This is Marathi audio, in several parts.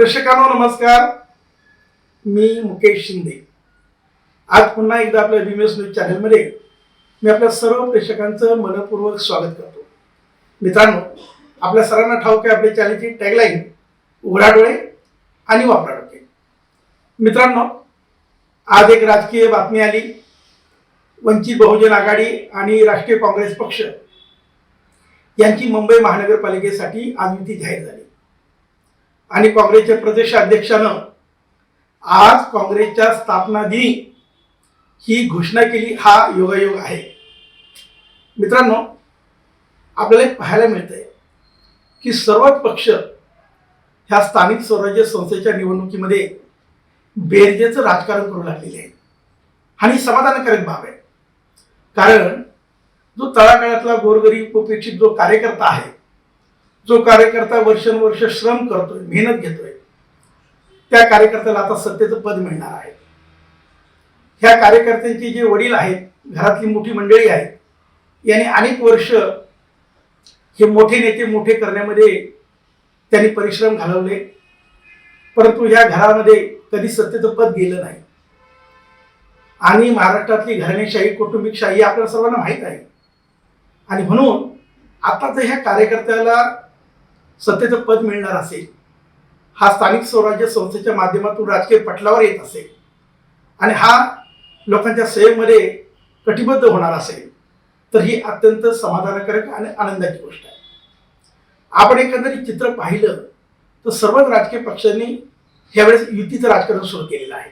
प्रेक्षकांनो नमस्कार. मी मुकेश शिंदे. आज पुन्हा एकदा आपल्या बीएमएस न्यूज चॅनलमध्ये मी आपल्या सर्व प्रेक्षकांचं मनपूर्वक स्वागत करतो. मित्रांनो, आपल्या सर्वांना ठाऊक आहे आपल्या चॅनलची टॅगलाईन उघडा डोळे आणि वापरा डोके. मित्रांनो, आज एक राजकीय बातमी आली. वंचित बहुजन आघाडी आणि राष्ट्रीय काँग्रेस पक्ष यांची मुंबई महानगरपालिकेसाठी आज युती जाहीर झाली आणि काँग्रेसच्या प्रदेशाध्यक्षानं आज काँग्रेसच्या स्थापना दिनी ही घोषणा केली. हा योगायोग आहे. मित्रांनो, आपल्याला पाहायला मिळतंय की सर्वच पक्ष ह्या स्थानिक स्वराज्य संस्थेच्या निवडणुकीमध्ये बेरजेचं राजकारण करू लागलेले आहे आणि समाधानकारक बाब आहे. कारण जो तळागाळातला गोरगरीब उपेक्षित जो कार्यकर्ता आहे, जो कार्यकर्ता वर्षानुवर्ष श्रम करतोय, मेहनत घेतोय, त्या कार्यकर्त्याला आता सत्तेचं पद मिळणार आहे. ह्या कार्यकर्त्यांचे जे वडील आहेत, घरातली मोठी मंडळी आहेत, यांनी अनेक वर्ष हे मोठे नेते मोठे करण्यामध्ये त्यांनी परिश्रम घालवले, परंतु ह्या घरामध्ये कधी सत्तेचं पद गेलं नाही. आणि महाराष्ट्रातली घराणेशाही, कौटुंबिकशाही आपल्याला सर्वांना माहीत आहे. आणि म्हणून आता जर ह्या कार्यकर्त्याला सत्तेचं पद मिळणार असेल, हा स्थानिक स्वराज्य संस्थेच्या माध्यमातून राजकीय पटलावर येत असेल आणि हा लोकांच्या सेवेमध्ये कटिबद्ध होणार असेल, तर ही अत्यंत समाधानकारक आणि आनंदाची गोष्ट आहे. आपण एकंदरीत चित्र पाहिलं तर सर्वच राजकीय पक्षांनी यावेळेस युतीचं राजकारण सुरू केलेलं आहे.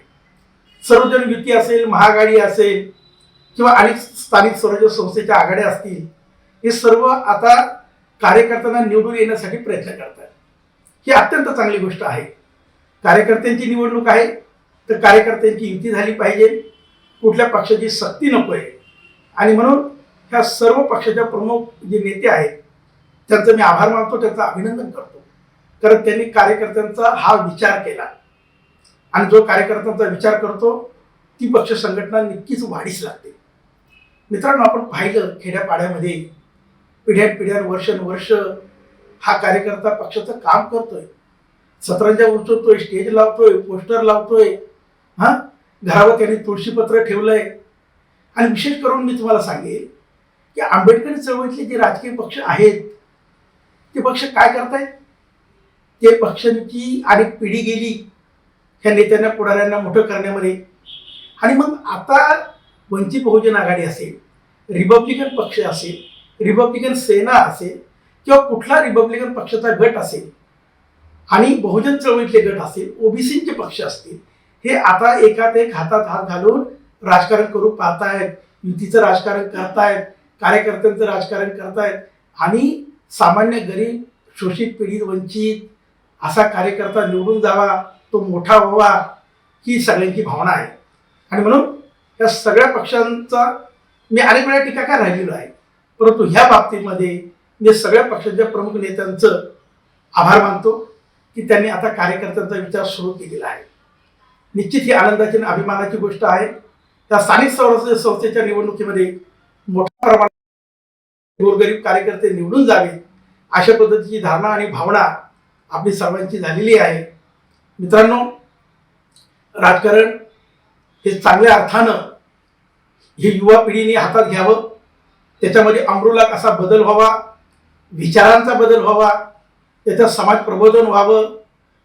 सर्वजण युती असेल, महाआघाडी असेल किंवा अनेक स्थानिक स्वराज्य संस्थेच्या आघाड्या असतील, हे सर्व आता कार्यकर्त्यांना निवडून येण्यासाठी प्रयत्न करतात. ही अत्यंत चांगली गोष्ट आहे. कार्यकर्त्यांची निवडणूक आहे तर कार्यकर्त्यांची युती झाली पाहिजे. कुठल्या पक्षाची सक्ती नको आहे. आणि म्हणून ह्या सर्व पक्षाच्या प्रमुख जे नेते आहेत त्यांचं मी आभार मानतो, त्यांचं अभिनंदन करतो. कारण त्यांनी कार्यकर्त्यांचा हा विचार केला आणि जो कार्यकर्त्यांचा विचार करतो ती पक्ष संघटना नक्कीच वाढीस लागते. मित्रांनो, आपण पाहिलं खेड्यापाड्यामध्ये पिढ्यान वर्षानुवर्ष हा कार्यकर्ता पक्षाचं काम करतोय, सतरंजा उचलतोय, स्टेज लावतोय, पोस्टर लावतोय, घरावर त्यांनी तुळशीपत्र ठेवलंय. आणि विशेष करून मी तुम्हाला सांगेल की आंबेडकरी चळवळीतले जे राजकीय पक्ष आहेत ते पक्ष काय करतायत, ते पक्षांची अनेक पिढी गेली ह्या नेत्यांना पुढाऱ्यांना मोठं करण्यामध्ये. आणि मग आता वंचित बहुजन आघाडी असेल, रिपब्लिकन पक्ष असेल, रिपब्लिकन सेना असेल किंवा कुठला रिपब्लिकन पक्षाचा गट असेल आणि बहुजन चळवळीतले गट असेल, ओबीसीचे पक्ष असतील, हे आता एकात एक हातात हात घालून राजकारण करू पाहतायत, युतीचं राजकारण करतायत, कार्यकर्त्यांचं राजकारण करतायत. आणि सामान्य गरीब, शोषित, पीडित, वंचित असा कार्यकर्ता निवडून जावा, तो मोठा व्हावा, ही सगळ्यांची भावना आहे. आणि म्हणून या सगळ्या पक्षांचा मी अनेक वेळा टीकाकार राहिलेलो आहे, परंतु ह्या बाबतीमध्ये मी सगळ्या पक्षांच्या प्रमुख नेत्यांचं आभार मानतो की त्यांनी आता कार्यकर्त्यांचा विचार सुरू केलेला आहे. निश्चित ही आनंदाची आणि अभिमानाची गोष्ट आहे. त्या स्थानिक स्वराज्य संस्थेच्या निवडणुकीमध्ये मोठ्या प्रमाणात गोरगरीब कार्यकर्ते निवडून जावे अशा पद्धतीची धारणा आणि भावना आपली सर्वांची झालेली आहे. मित्रांनो, राजकारण हे चांगल्या अर्थानं हे युवा पिढीने हातात घ्यावं, त्याच्यामध्ये आमूलाग्र असा बदल व्हावा, विचारांचा बदल व्हावा, त्याचं समाज प्रबोधन व्हावं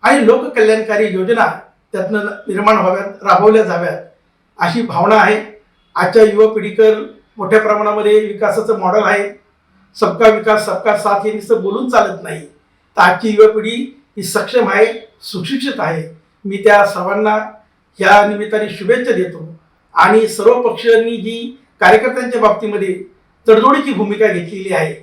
आणि लोककल्याणकारी योजना त्यातनं निर्माण व्हाव्यात, राबवल्या जाव्यात अशी भावना आहे. आजच्या युवा पिढीकर मोठ्या प्रमाणामध्ये विकासाचं मॉडेल आहे. सबका विकास सबका साथ हे नुसतं बोलून चालत नाही. तर आजची युवा पिढी ही सक्षम आहे, सुशिक्षित आहे. मी त्या सर्वांना ह्या निमित्ताने शुभेच्छा देतो. आणि सर्व पक्षांनी जी कार्यकर्त्यांच्या बाबतीमध्ये तडजोडीची भूमिका घेतलेली आहे,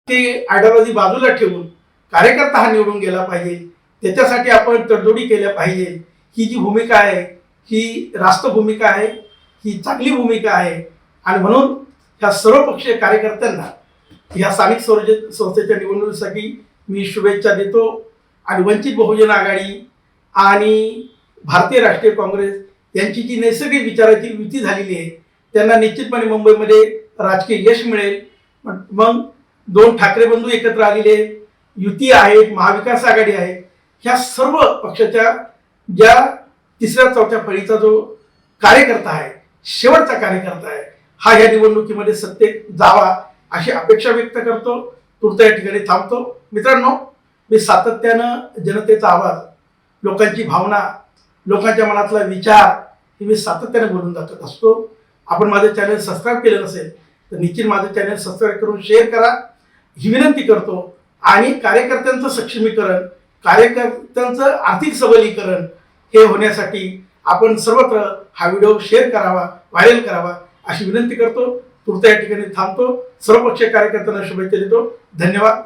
ते आयडिओलॉजी बाजूला ठेवून कार्यकर्ता हा निवडून गेला पाहिजे, त्याच्यासाठी आपण तडजोडी केल्या पाहिजे, ही जी भूमिका आहे ही रास्त भूमिका आहे, ही चांगली भूमिका आहे. आणि म्हणून ह्या सर्व पक्षीय कार्यकर्त्यांना ह्या स्थानिक स्वराज्य संस्थेच्या निवडणुकीसाठी मी शुभेच्छा देतो. आणि वंचित बहुजन आघाडी आणि भारतीय राष्ट्रीय काँग्रेस यांची जी नैसर्गिक विचाराची युती झालेली आहे त्यांना निश्चितपणे मुंबईमध्ये राजकीय यश मिळेल. मग दोन ठाकरे बंधू एकत्र आलेले, युती आहे, महाविकास आघाडी आहे, ह्या सर्व पक्षाच्या ज्या तिसऱ्या चौथ्या फळीचा जो कार्यकर्ता आहे, शेवटचा कार्यकर्ता आहे, हा या निवडणुकीमध्ये सत्तेत जावा अशी अपेक्षा व्यक्त करतो. तुर्त या ठिकाणी थांबतो. मित्रांनो, मी सातत्यानं जनतेचा आवाज, लोकांची भावना, लोकांच्या मनातला विचार हे मी सातत्याने बोलून जात असतो. आपण माझं चॅनल सबस्क्राईब केलं नसेल तर निश्चित माझं चॅनल सबस्क्राईब करून शेअर करा ही विनंती करतो. आणि कार्यकर्त्यांचं सक्षमीकरण, कार्यकर्त्यांचं आर्थिक सबलीकरण हे होण्यासाठी आपण सर्वत्र हा व्हिडिओ शेअर करावा, व्हायरल करावा अशी विनंती करतो. तुर्त या ठिकाणी थांबतो. सर्वपक्षीय कार्यकर्त्यांना शुभेच्छा देतो. धन्यवाद.